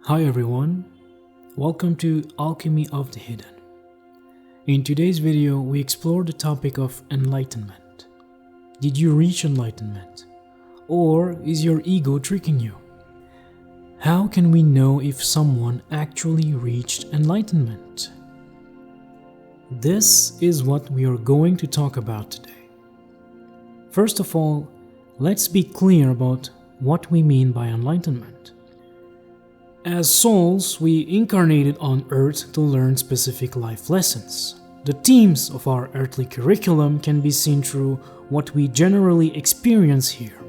Hi everyone, welcome to Alchemy of the Hidden. In today's video, we explore the topic of enlightenment. Did you reach enlightenment? Or is your ego tricking you? How can we know if someone actually reached enlightenment? This is what we are going to talk about today. First of all, let's be clear about what we mean by enlightenment. As souls, we incarnated on Earth to learn specific life lessons. The themes of our earthly curriculum can be seen through what we generally experience here.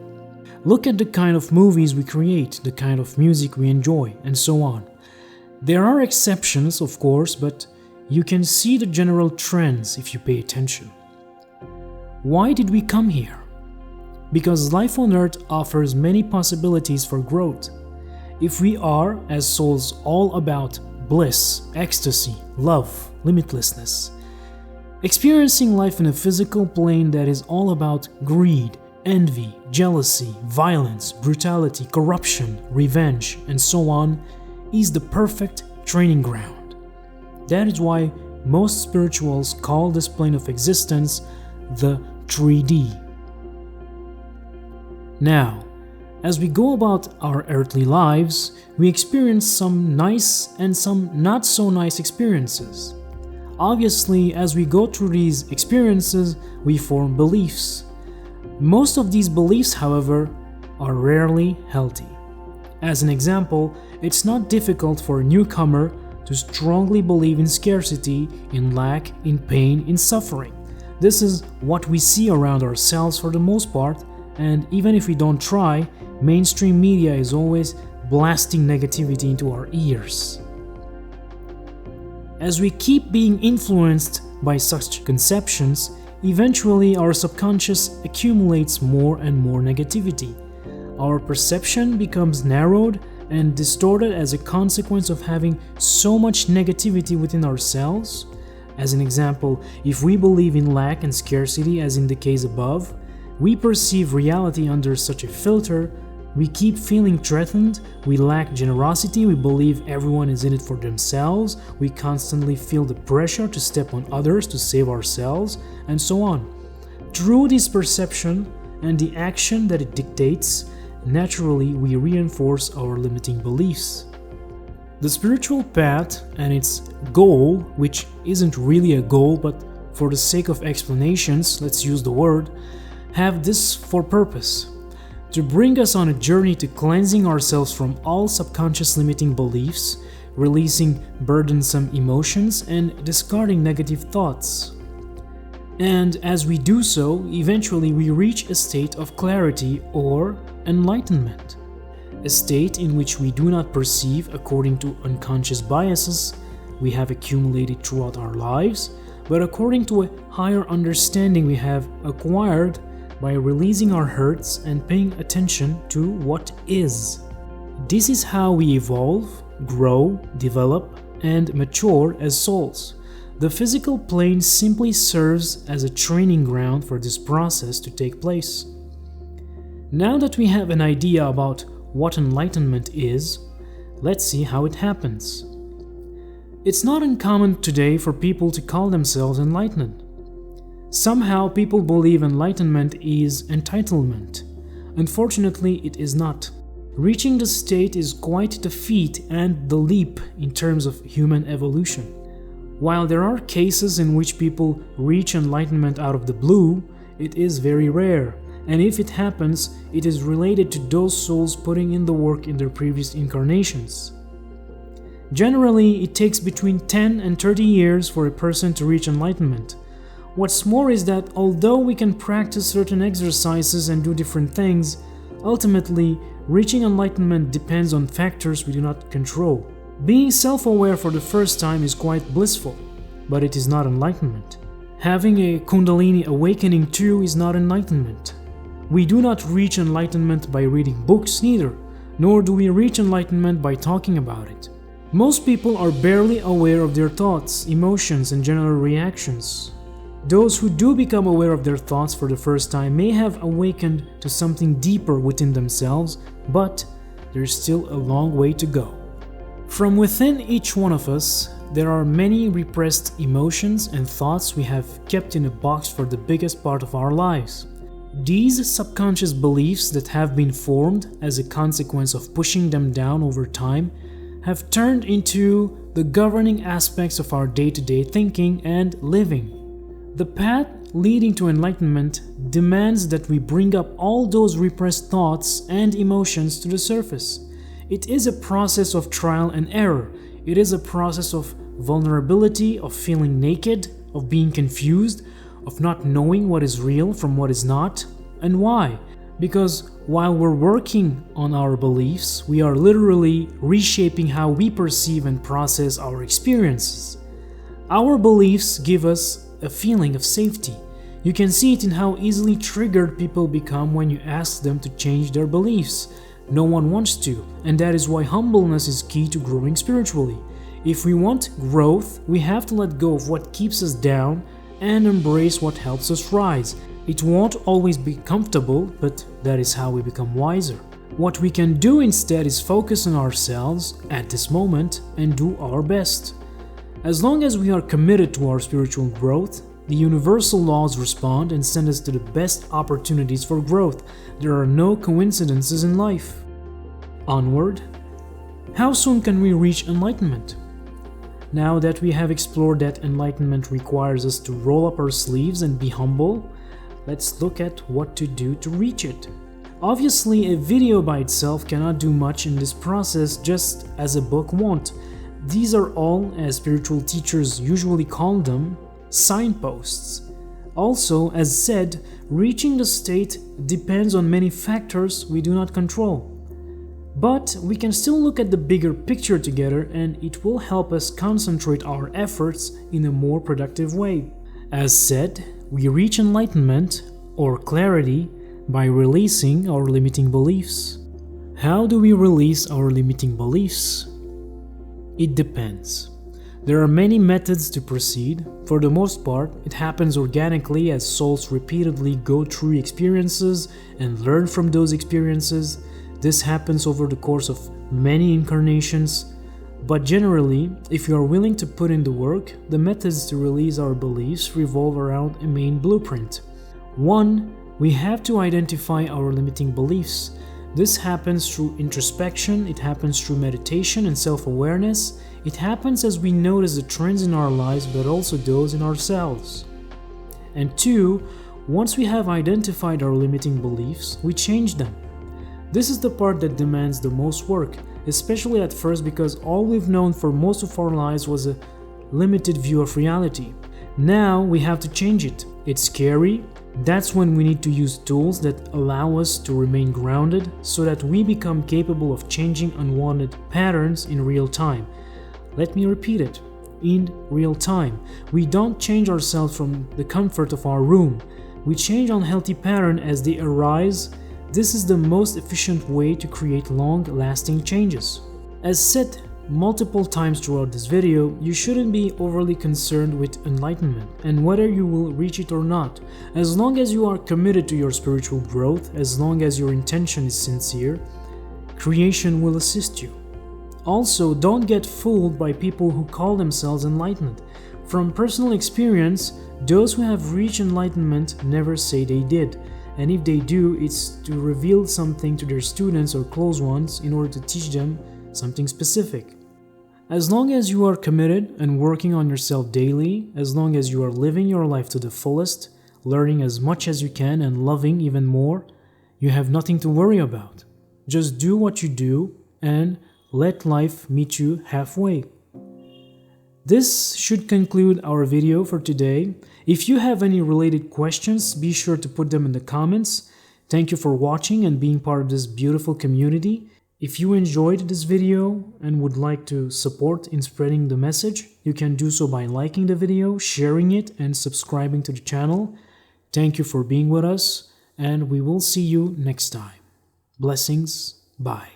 Look at the kind of movies we create, the kind of music we enjoy, and so on. There are exceptions, of course, but you can see the general trends if you pay attention. Why did we come here? Because life on Earth offers many possibilities for growth. If we are, as souls, all about bliss, ecstasy, love, limitlessness, experiencing life in a physical plane that is all about greed, envy, jealousy, violence, brutality, corruption, revenge, and so on, is the perfect training ground. That is why most spirituals call this plane of existence the 3D. Now, as we go about our earthly lives, we experience some nice and some not so nice experiences. Obviously, as we go through these experiences, we form beliefs. Most of these beliefs, however, are rarely healthy. As an example, it's not difficult for a newcomer to strongly believe in scarcity, in lack, in pain, in suffering. This is what we see around ourselves for the most part, and even if we don't try, mainstream media is always blasting negativity into our ears. As we keep being influenced by such conceptions, eventually our subconscious accumulates more and more negativity. Our perception becomes narrowed and distorted as a consequence of having so much negativity within ourselves. As an example, if we believe in lack and scarcity, as in the case above, we perceive reality under such a filter. We keep feeling threatened, we lack generosity, we believe everyone is in it for themselves, we constantly feel the pressure to step on others to save ourselves, and so on. Through this perception and the action that it dictates, naturally we reinforce our limiting beliefs. The spiritual path and its goal, which isn't really a goal, but for the sake of explanations, let's use the word, have this for purpose: to bring us on a journey to cleansing ourselves from all subconscious limiting beliefs, releasing burdensome emotions, and discarding negative thoughts. And as we do so, eventually we reach a state of clarity or enlightenment, a state in which we do not perceive according to unconscious biases we have accumulated throughout our lives, but according to a higher understanding we have acquired by releasing our hurts and paying attention to what is. This is how we evolve, grow, develop, and mature as souls. The physical plane simply serves as a training ground for this process to take place. Now that we have an idea about what enlightenment is, let's see how it happens. It's not uncommon today for people to call themselves enlightened. Somehow people believe enlightenment is entitlement. Unfortunately, it is not. Reaching the state is quite the feat and the leap in terms of human evolution. While there are cases in which people reach enlightenment out of the blue, it is very rare, and if it happens, it is related to those souls putting in the work in their previous incarnations. Generally, it takes between 10 and 30 years for a person to reach enlightenment. What's more is that although we can practice certain exercises and do different things, ultimately, reaching enlightenment depends on factors we do not control. Being self-aware for the first time is quite blissful, but it is not enlightenment. Having a Kundalini awakening too is not enlightenment. We do not reach enlightenment by reading books neither, nor do we reach enlightenment by talking about it. Most people are barely aware of their thoughts, emotions, and general reactions. Those who do become aware of their thoughts for the first time may have awakened to something deeper within themselves, but there's still a long way to go. From within each one of us, there are many repressed emotions and thoughts we have kept in a box for the biggest part of our lives. These subconscious beliefs that have been formed as a consequence of pushing them down over time have turned into the governing aspects of our day-to-day thinking and living. The path leading to enlightenment demands that we bring up all those repressed thoughts and emotions to the surface. It is a process of trial and error. It is a process of vulnerability, of feeling naked, of being confused, of not knowing what is real from what is not. And why? Because while we're working on our beliefs, we are literally reshaping how we perceive and process our experiences. Our beliefs give us a feeling of safety. You can see it in how easily triggered people become when you ask them to change their beliefs. No one wants to, and that is why humbleness is key to growing spiritually. If we want growth, we have to let go of what keeps us down and embrace what helps us rise. It won't always be comfortable, but that is how we become wiser. What we can do instead is focus on ourselves at this moment and do our best. As long as we are committed to our spiritual growth, the universal laws respond and send us to the best opportunities for growth. There are no coincidences in life. Onward. How soon can we reach enlightenment? Now that we have explored that enlightenment requires us to roll up our sleeves and be humble, let's look at what to do to reach it. Obviously, a video by itself cannot do much in this process, just as a book won't. These are all, as spiritual teachers usually call them, signposts. Also, as said, reaching the state depends on many factors we do not control. But we can still look at the bigger picture together, and it will help us concentrate our efforts in a more productive way. As said, we reach enlightenment or clarity by releasing our limiting beliefs. How do we release our limiting beliefs? It depends. There are many methods to proceed. For the most part, it happens organically as souls repeatedly go through experiences and learn from those experiences. This happens over the course of many incarnations. But generally, if you are willing to put in the work, the methods to release our beliefs revolve around a main blueprint. 1. We have to identify our limiting beliefs. This happens through introspection, it happens through meditation and self-awareness. It happens as we notice the trends in our lives, but also those in ourselves. And 2, once we have identified our limiting beliefs, we change them. This is the part that demands the most work, especially at first because all we've known for most of our lives was a limited view of reality. Now we have to change it. It's scary. That's when we need to use tools that allow us to remain grounded so that we become capable of changing unwanted patterns in real time. Let me repeat it. In real time. We don't change ourselves from the comfort of our room. We change unhealthy patterns as they arise. This is the most efficient way to create long-lasting changes. As said multiple times throughout this video, you shouldn't be overly concerned with enlightenment and whether you will reach it or not. As long as you are committed to your spiritual growth, as long as your intention is sincere, creation will assist you. Also, don't get fooled by people who call themselves enlightened. From personal experience, those who have reached enlightenment never say they did. And if they do, it's to reveal something to their students or close ones in order to teach them something specific. As long as you are committed and working on yourself daily, as long as you are living your life to the fullest, learning as much as you can and loving even more, you have nothing to worry about. Just do what you do and let life meet you halfway. This should conclude our video for today. If you have any related questions, be sure to put them in the comments. Thank you for watching and being part of this beautiful community. If you enjoyed this video and would like to support in spreading the message, you can do so by liking the video, sharing it, and subscribing to the channel. Thank you for being with us, and we will see you next time. Blessings. Bye.